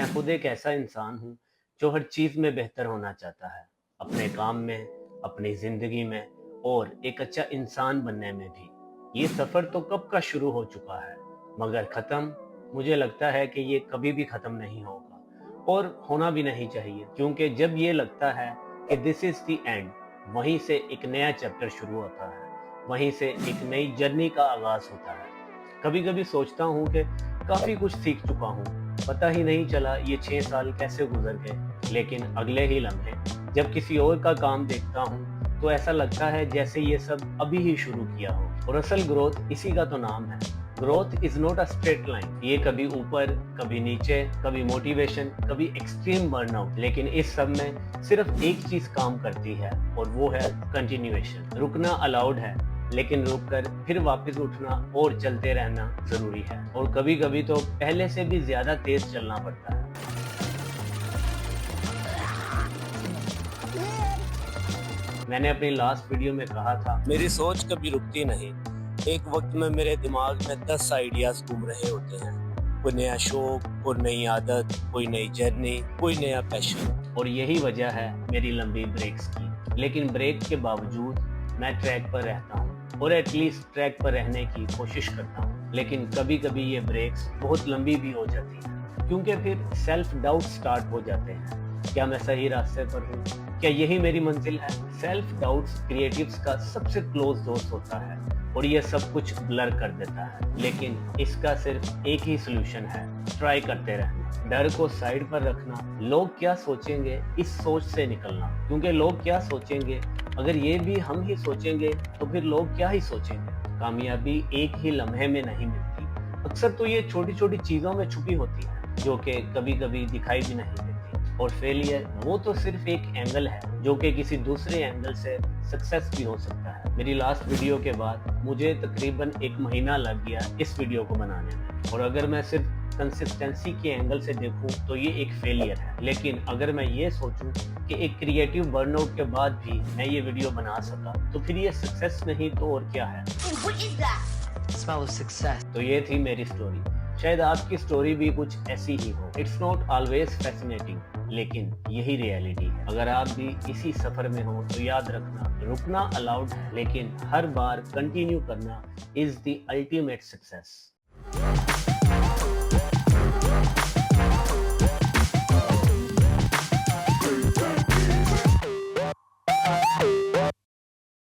मैं खुद एक ऐसा इंसान हूँ जो हर चीज़ में बेहतर होना चाहता है। अपने काम में, अपनी ज़िंदगी में और एक अच्छा इंसान बनने में भी। ये सफ़र तो कब का शुरू हो चुका है, मगर ख़त्म मुझे लगता है कि ये कभी भी ख़त्म नहीं होगा और होना भी नहीं चाहिए, क्योंकि जब ये लगता है कि दिस इज़ द एंड, वहीं से एक नया चैप्टर शुरू होता है, वहीं से एक नई जर्नी का आगाज़ होता है। कभी-कभी सोचता हूँ कि काफ़ी कुछ सीख चुका हूँ, पता ही नहीं चला ये 6 साल कैसे गुज़र गए। लेकिन अगले ही लम्हे जब किसी और का काम देखता हूँ, तो ऐसा लगता है जैसे ये सब अभी ही शुरू किया हो। और असल ग्रोथ इसी का तो नाम है। Growth is not a straight line. ये कभी ऊपर, कभी नीचे, कभी मोटिवेशन, कभी एक्सट्रीम बर्नआउट। लेकिन इस सब में सिर्फ एक चीज़ काम करती है और वो है कंटिन्यूएशन। रुकना अलाउड है, लेकिन रुककर फिर वापस उठना और चलते रहना ज़रूरी है। और कभी-कभी तो पहले से भी ज़्यादा तेज़ चलना पड़ता है। मैंने अपनी लास्ट वीडियो में कहा था, मेरी सोच कभी रुकती नहीं। एक वक्त में मेरे दिमाग में 10 आइडियाज घूम रहे होते हैं। कोई नया शौक, कोई नई आदत, कोई नई जर्नी, कोई नया पैशन। और यही वजह है मेरी लंबी ब्रेक्स की। लेकिन ब्रेक के बावजूद मैं ट्रैक पर रहता हूँ और एटलीस्ट ट्रैक पर रहने की कोशिश करता हूँ। लेकिन कभी-कभी ये ब्रेक्स बहुत लंबी भी हो जाती हैं, क्योंकि फिर सेल्फ डाउट स्टार्ट हो जाते हैं। क्या मैं सही रास्ते पर हूँ? क्या यही मेरी मंजिल है? सेल्फ डाउट्स क्रिएटिव्स का सबसे क्लोज दोस्त होता है और ये सब कुछ ब्लर कर देता है। लेकिन इसका सिर्फ एक ही सॉल्यूशन है, ट्राई करते रहना। डर को साइड पर रखना, लोग क्या सोचेंगे इस सोच से निकलना, क्योंकि लोग क्या सोचेंगे, अगर ये भी हम ही सोचेंगे तो फिर लोग क्या ही सोचेंगे। कामयाबी एक ही लम्हे में नहीं मिलती। अक्सर तो ये छोटी-छोटी चीज़ों में छुपी होती है, जो कि कभी-कभी दिखाई भी नहीं देती। और फेलियर वो तो सिर्फ एक एंगल है, जो कि किसी दूसरे एंगल से सक्सेस भी हो सकता है। मेरी लास्ट वीडियो के बाद मुझे तकरीबन 1 महीना लग गया इस वीडियो को बनाने में। और अगर मैं सिर्फ कंसिस्टेंसी के एंगल से देखूं तो ये एक फेलियर है। लेकिन अगर मैं ये सोचूं कि एक क्रिएटिव बर्नआउट के बाद भी मैं ये वीडियो बना सका, तो फिर ये सक्सेस नहीं तो और क्या है। Smell of success. तो ये थी मेरी स्टोरी। शायद आपकी स्टोरी भी कुछ ऐसी ही हो। इट्स नॉट ऑलवेज फैसिनेटिंग, लेकिन यही रियलिटी है। अगर आप भी इसी सफर में हो तो याद रखना, रुकना अलाउड है, लेकिन हर बार कंटिन्यू करना इज द अल्टीमेट सक्सेस।